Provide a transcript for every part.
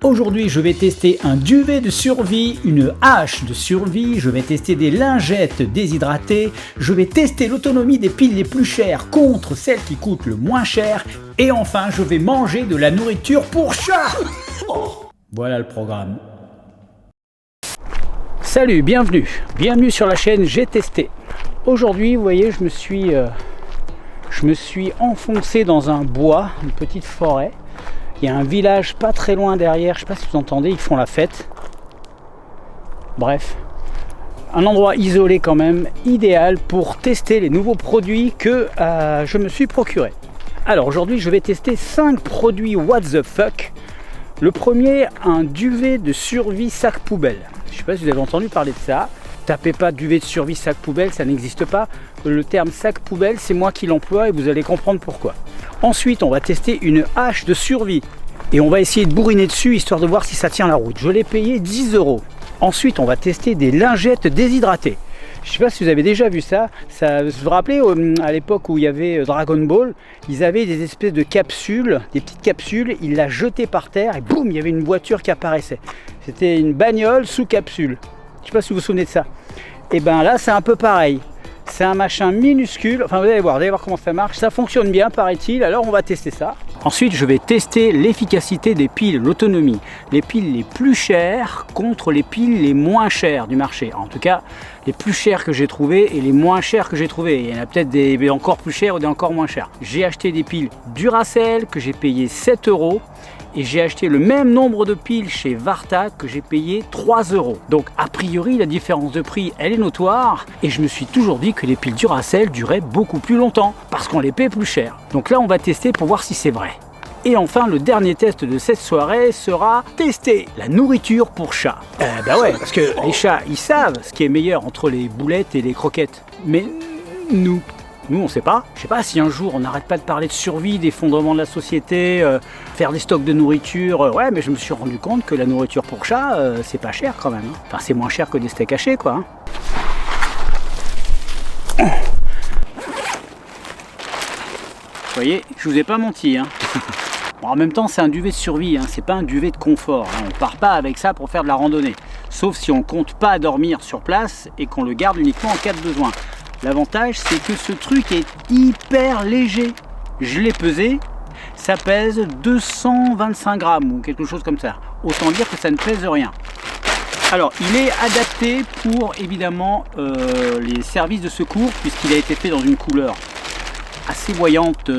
Aujourd'hui, je vais tester un duvet de survie, une hache de survie, je vais tester des lingettes déshydratées, je vais tester l'autonomie des piles les plus chères contre celles qui coûtent le moins cher, et enfin, je vais manger de la nourriture pour chat. Voilà le programme. Salut, bienvenue sur la chaîne J'ai testé. Aujourd'hui, vous voyez, je me suis enfoncé dans un bois, une petite forêt. Il y a un village pas très loin derrière, je ne sais pas si vous entendez, ils font la fête. Bref, un endroit isolé quand même, idéal pour tester les nouveaux produits que je me suis procuré. Alors aujourd'hui, je vais tester 5 produits what the fuck. Le premier, un duvet de survie sac poubelle. Je ne sais pas si vous avez entendu parler de ça. Tapez pas duvet de survie sac poubelle, ça n'existe pas. Le terme sac poubelle, c'est moi qui l'emploie et vous allez comprendre pourquoi. Ensuite, on va tester une hache de survie et on va essayer de bourriner dessus histoire de voir si ça tient la route. Je l'ai payé 10 €. Ensuite, on va tester des lingettes déshydratées. Je ne sais pas si vous avez déjà vu ça. Vous vous rappelez à l'époque où il y avait Dragon Ball, ils avaient des espèces de capsules, des petites capsules, ils la jetaient par terre et boum, il y avait une voiture qui apparaissait. C'était une bagnole sous capsule. Je ne sais pas si vous vous souvenez de ça. Et bien là, c'est un peu pareil. C'est un machin minuscule, enfin vous allez voir comment ça marche, ça fonctionne bien paraît-il, alors on va tester ça. Ensuite je vais tester l'efficacité des piles, l'autonomie, les piles les plus chères contre les piles les moins chères du marché. En tout cas les plus chères que j'ai trouvées et les moins chères que j'ai trouvées, il y en a peut-être des encore plus chères ou des encore moins chères. J'ai acheté des piles Duracell que j'ai payé 7 € et j'ai acheté le même nombre de piles chez Varta que j'ai payé 3 €. Donc a priori la différence de prix elle est notoire et je me suis toujours dit que les piles Duracell duraient beaucoup plus longtemps parce qu'on les paie plus cher. Donc là on va tester pour voir si c'est vrai. Et enfin le dernier test de cette soirée sera tester la nourriture pour chat. Bah ouais, parce que les chats ils savent ce qui est meilleur entre les boulettes et les croquettes. Mais nous on sait pas. Je sais pas si un jour on n'arrête pas de parler de survie, d'effondrement de la société, faire des stocks de nourriture. Ouais, mais je me suis rendu compte que la nourriture pour chat, c'est pas cher quand même. Hein. Enfin, c'est moins cher que des steaks hachés, quoi. Hein. Vous voyez, je vous ai pas menti. Hein. Bon, en même temps, c'est un duvet de survie, hein. C'est pas un duvet de confort. Hein. On part pas avec ça pour faire de la randonnée. Sauf si on compte pas dormir sur place et qu'on le garde uniquement en cas de besoin. L'avantage, c'est que ce truc est hyper léger. Je l'ai pesé, ça pèse 225 grammes ou quelque chose comme ça. Autant dire que ça ne pèse rien. Alors, il est adapté pour, évidemment, les services de secours, puisqu'il a été fait dans une couleur assez voyante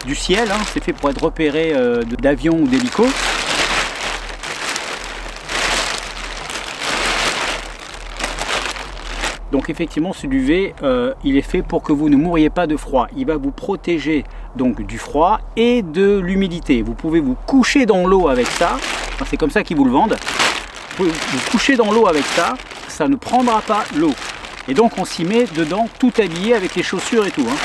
du ciel. Hein. C'est fait pour être repéré d'avions ou d'hélicos. Donc effectivement ce duvet il est fait pour que vous ne mouriez pas de froid. Il va vous protéger donc du froid et de l'humidité. Vous pouvez vous coucher dans l'eau avec ça. Enfin, c'est comme ça qu'ils vous le vendent. Vous pouvez vous coucher dans l'eau avec ça. Ça ne prendra pas l'eau. Et donc on s'y met dedans tout habillé avec les chaussures et tout. Hein.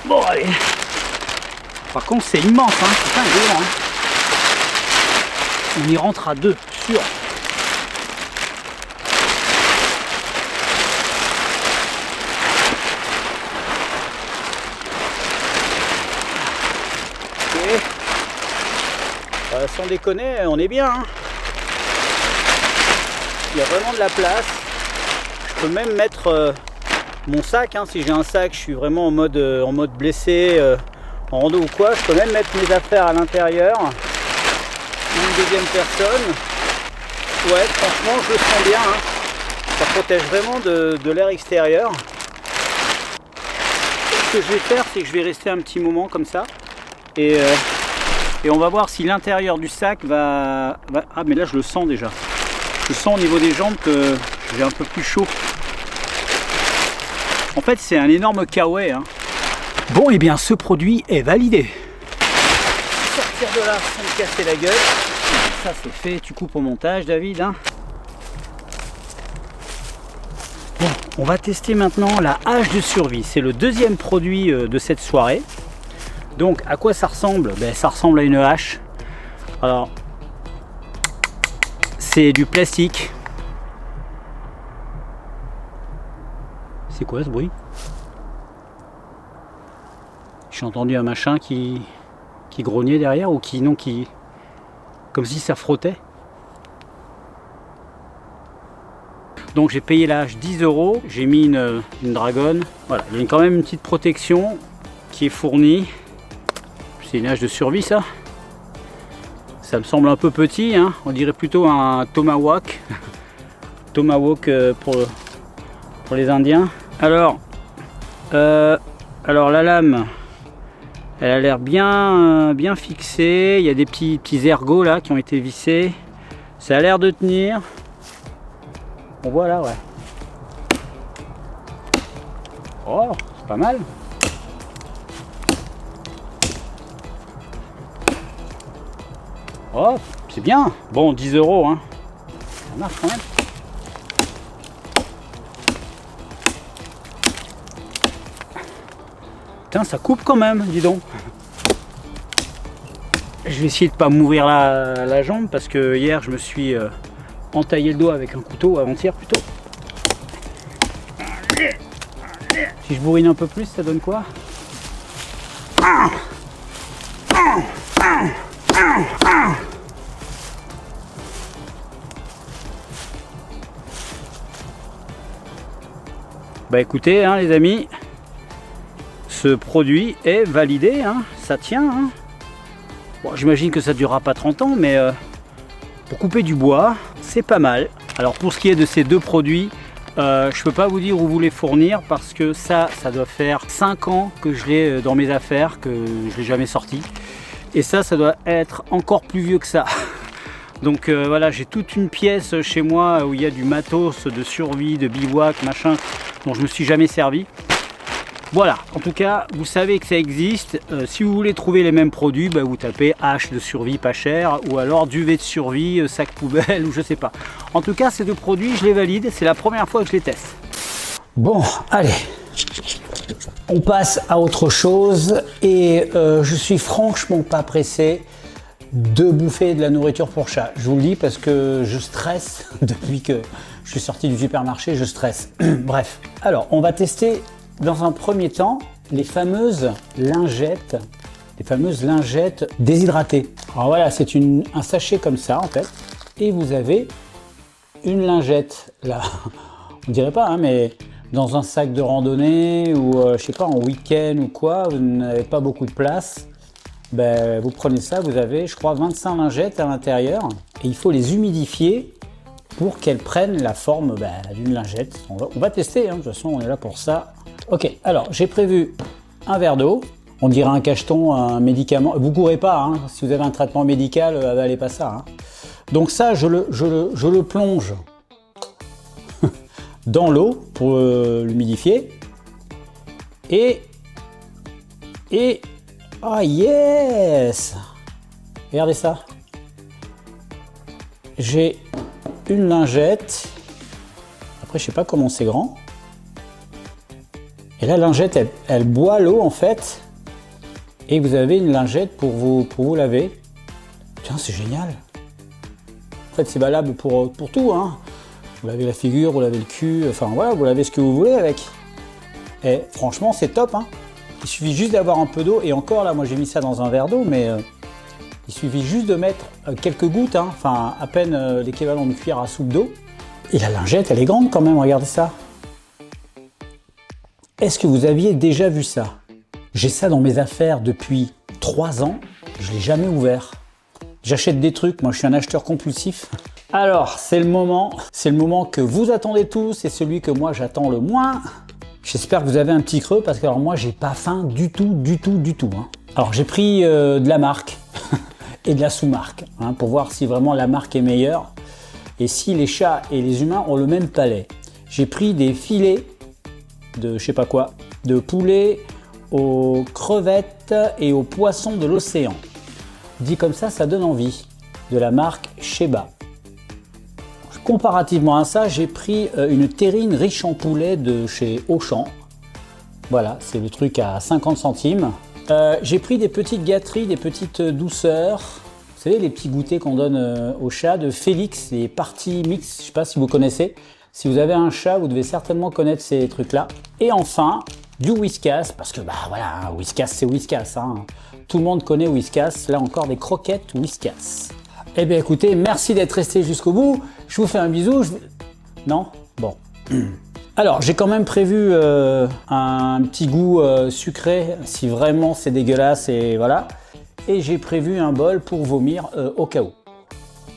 Bon allez. Par contre c'est immense. Hein. C'est pas un géant. Hein. On y rentre à deux, sûr. Sans déconner, on est bien. Hein. Il y a vraiment de la place. Je peux même mettre mon sac. Hein. Si j'ai un sac, je suis vraiment en mode blessé, en rando ou quoi. Je peux même mettre mes affaires à l'intérieur. Une deuxième personne. Ouais, franchement, je le sens bien. Hein. Ça protège vraiment de l'air extérieur. Ce que je vais faire, c'est que je vais rester un petit moment comme ça. Et on va voir si l'intérieur du sac va... Ah mais là je le sens déjà. Je sens au niveau des jambes que j'ai un peu plus chaud. En fait c'est un énorme kawaii. Hein. Bon et bien ce produit est validé. Sortir de là sans me casser la gueule. Ça c'est fait, tu coupes au montage David. Hein. Bon, on va tester maintenant la hache de survie. C'est le deuxième produit de cette soirée. Donc à quoi ça ressemble? Ben, ça ressemble à une hache. Alors c'est du plastique. C'est quoi ce bruit? J'ai entendu un machin qui qui grognait derrière ou qui, non, qui, comme si ça frottait. Donc j'ai payé l'âge 10 €, j'ai mis une dragonne. Voilà, il y a quand même une petite protection qui est fournie. C'est une hache de survie ça. Ça me semble un peu petit, hein. On dirait plutôt un tomahawk. Tomahawk pour les Indiens. Alors la lame, elle a l'air bien fixée. Il y a des petits ergots là qui ont été vissés. Ça a l'air de tenir. Bon voilà, ouais. Oh, c'est pas mal. Oh, c'est bien. Bon, 10 €, hein. Ça marche quand même. Putain, ça coupe quand même, dis donc. Je vais essayer de pas m'ouvrir la jambe parce que hier je me suis entaillé le doigt avec un couteau, avant-hier plutôt. Si je bourrine un peu plus, ça donne quoi? Bah écoutez, hein, les amis, ce produit est validé, hein, ça tient. Hein. Bon, j'imagine que ça ne durera pas 30 ans, mais pour couper du bois, c'est pas mal. Alors pour ce qui est de ces deux produits, je ne peux pas vous dire où vous les fournir parce que ça doit faire 5 ans que je l'ai dans mes affaires, que je ne l'ai jamais sorti. Et ça doit être encore plus vieux que ça. Donc voilà, j'ai toute une pièce chez moi où il y a du matos de survie, de bivouac, machin, dont je me suis jamais servi. Voilà, en tout cas, vous savez que ça existe. Si vous voulez trouver les mêmes produits, bah, vous tapez hache de survie pas cher ou alors duvet de survie, sac poubelle ou je sais pas. En tout cas, ces deux produits, je les valide. C'est la première fois que je les teste. Bon, allez. On passe à autre chose et je suis franchement pas pressé de bouffer de la nourriture pour chat. Je vous le dis parce que je stresse depuis que je suis sorti du supermarché, je stresse. Bref, alors on va tester dans un premier temps les fameuses lingettes déshydratées. Alors voilà, c'est un sachet comme ça en fait et vous avez une lingette là. On dirait pas, hein, mais dans un sac de randonnée ou je sais pas, en week-end ou quoi, vous n'avez pas beaucoup de place. Ben, vous prenez ça, vous avez je crois 25 lingettes à l'intérieur et il faut les humidifier pour qu'elles prennent la forme d'une lingette. On va tester, hein, de toute façon on est là pour ça. Ok, alors j'ai prévu un verre d'eau, on dirait un cacheton, un médicament. Vous courez pas, hein, si vous avez un traitement médical, avalez pas ça. Hein. Donc ça, je le plonge dans l'eau pour l'humidifier et ah yes! Regardez ça. J'ai une lingette. Après, je sais pas comment c'est grand. Et la lingette, elle boit l'eau en fait. Et vous avez une lingette pour vous laver. Tiens, c'est génial. En fait, c'est valable pour tout. Hein. Vous lavez la figure, vous lavez le cul. Enfin voilà, vous lavez ce que vous voulez avec. Et franchement, c'est top. Hein. Il suffit juste d'avoir un peu d'eau. Et encore là, moi j'ai mis ça dans un verre d'eau, mais il suffit juste de mettre quelques gouttes, hein, enfin à peine l'équivalent de cuillère à soupe d'eau. Et la lingette, elle est grande quand même, regardez ça. Est-ce que vous aviez déjà vu ça? J'ai ça dans mes affaires depuis 3 ans, je ne l'ai jamais ouvert. J'achète des trucs, moi je suis un acheteur compulsif. Alors, c'est le moment que vous attendez tous et celui que moi j'attends le moins. J'espère que vous avez un petit creux parce que alors moi j'ai pas faim du tout. Hein. Alors j'ai pris de la marque et de la sous-marque hein, pour voir si vraiment la marque est meilleure et si les chats et les humains ont le même palais. J'ai pris des filets de je sais pas quoi, de poulet aux crevettes et aux poissons de l'océan. Dit comme ça donne envie. De la marque Sheba. Comparativement à ça, j'ai pris une terrine riche en poulet de chez Auchan. Voilà, c'est le truc à 50 centimes. J'ai pris des petites gâteries, des petites douceurs. Vous savez, les petits goûters qu'on donne aux chats de Félix, les Party Mix, je ne sais pas si vous connaissez. Si vous avez un chat, vous devez certainement connaître ces trucs-là. Et enfin, du Whiskas, parce que voilà, Whiskas c'est Whiskas. Hein. Tout le monde connaît Whiskas. Là encore, des croquettes Whiskas. Eh bien écoutez, merci d'être resté jusqu'au bout. Je vous fais un bisou. Non? Bon. Alors, j'ai quand même prévu un petit goût sucré, si vraiment c'est dégueulasse, et voilà. Et j'ai prévu un bol pour vomir au cas où.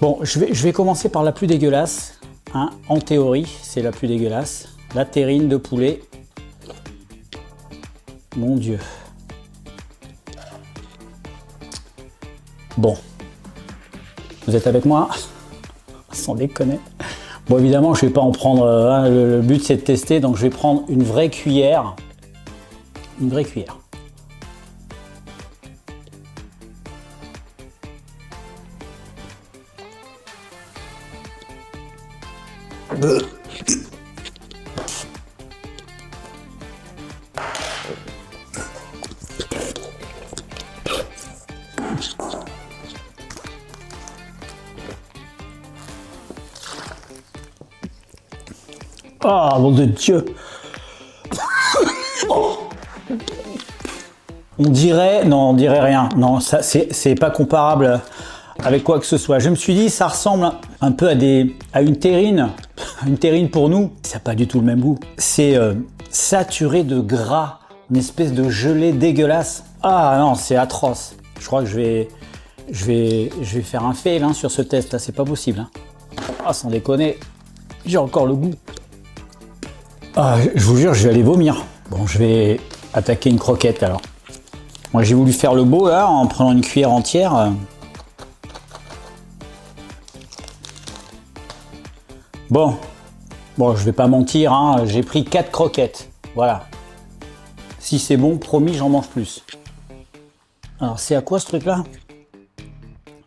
Bon, je vais commencer par la plus dégueulasse. Hein. En théorie, c'est la plus dégueulasse. La terrine de poulet. Mon Dieu. Bon. Vous êtes avec moi? Sans déconner. Bon, évidemment, je ne vais pas en prendre. Hein, le but, c'est de tester. Donc, je vais prendre une vraie cuillère. Une vraie cuillère. Ah, mon Dieu. On dirait... Non, on dirait rien. Non, ça, c'est pas comparable avec quoi que ce soit. Je me suis dit, ça ressemble un peu à une terrine. Une terrine pour nous, ça n'a pas du tout le même goût. C'est saturé de gras. Une espèce de gelée dégueulasse. Ah non, c'est atroce. Je crois que je vais faire un fail hein, sur ce test là, c'est pas possible. Hein. Ah, sans déconner, j'ai encore le goût. Ah, je vous jure, je vais aller vomir. Bon, je vais attaquer une croquette alors. Moi, j'ai voulu faire le beau là, en prenant une cuillère entière. Bon, je vais pas mentir, hein, j'ai pris 4 croquettes. Voilà. Si c'est bon, promis, j'en mange plus. Alors, c'est à quoi ce truc là?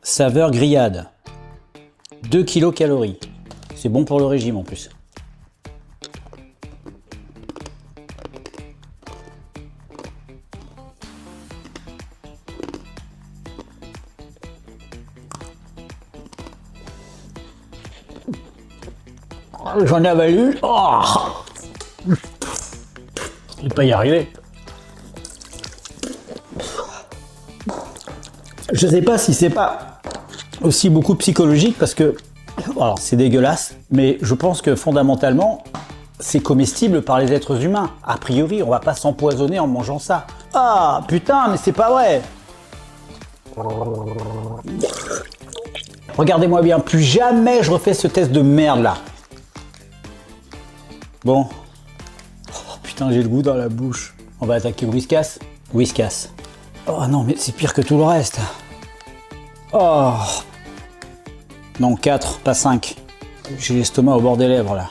Saveur grillade. 2 kilocalories. C'est bon pour le régime en plus. J'en ai avalé. Oh, je vais pas y arriver. Je sais pas si c'est pas aussi beaucoup psychologique parce que alors c'est dégueulasse, mais je pense que fondamentalement c'est comestible par les êtres humains. A priori, on va pas s'empoisonner en mangeant ça. Ah putain, mais c'est pas vrai. Regardez-moi bien, plus jamais je refais ce test de merde là. Bon. Oh, putain, j'ai le goût dans la bouche. On va attaquer Whiskas. Whiskas. Oh non, mais c'est pire que tout le reste. Oh. Non, 4, pas 5. J'ai l'estomac au bord des lèvres là.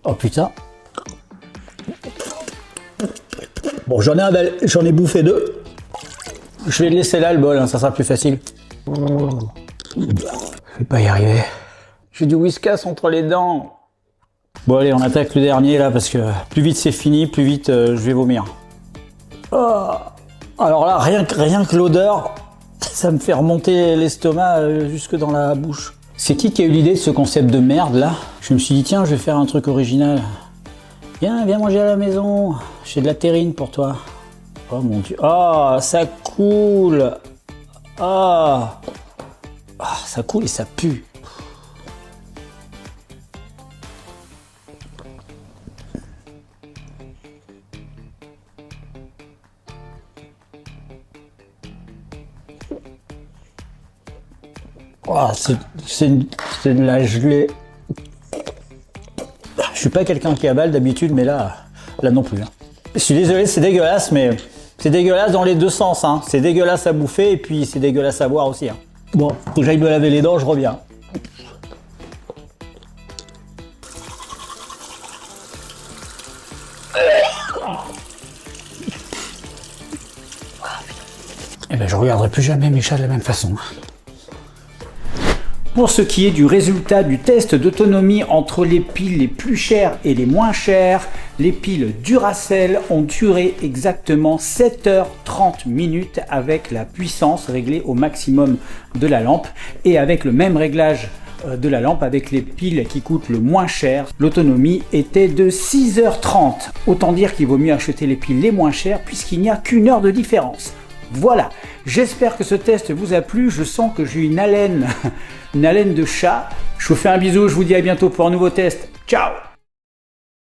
Oh putain. Bon, j'en ai bouffé 2. Je vais laisser là le bol, hein, ça sera plus facile. Je vais pas y arriver. J'ai du Whiskas entre les dents. Bon allez, on attaque le dernier là parce que plus vite c'est fini, plus vite je vais vomir. Oh. Alors là, rien que l'odeur, ça me fait remonter l'estomac jusque dans la bouche. C'est qui a eu l'idée de ce concept de merde là? Je me suis dit tiens, je vais faire un truc original. Viens manger à la maison. J'ai de la terrine pour toi. Oh mon Dieu. Ah, ça coule. Ah, ça coule et ça pue. Oh, c'est de la gelée. Je suis pas quelqu'un qui avale d'habitude, mais là non plus. Hein. Je suis désolé, c'est dégueulasse, mais c'est dégueulasse dans les deux sens. Hein. C'est dégueulasse à bouffer et puis c'est dégueulasse à boire aussi. Hein. Bon, faut que j'aille me laver les dents, je reviens. Eh ben, je regarderai plus jamais mes chats de la même façon. Pour ce qui est du résultat du test d'autonomie entre les piles les plus chères et les moins chères, Les piles Duracell ont duré exactement 7h30 minutes avec la puissance réglée au maximum de la lampe et avec le même réglage de la lampe avec les piles qui coûtent le moins cher. L'autonomie était de 6h30. Autant dire qu'il vaut mieux acheter les piles les moins chères puisqu'il n'y a qu'une heure de différence. Voilà, j'espère que ce test vous a plu. Je sens que j'ai une haleine de chat. Je vous fais un bisou, je vous dis à bientôt pour un nouveau test. Ciao!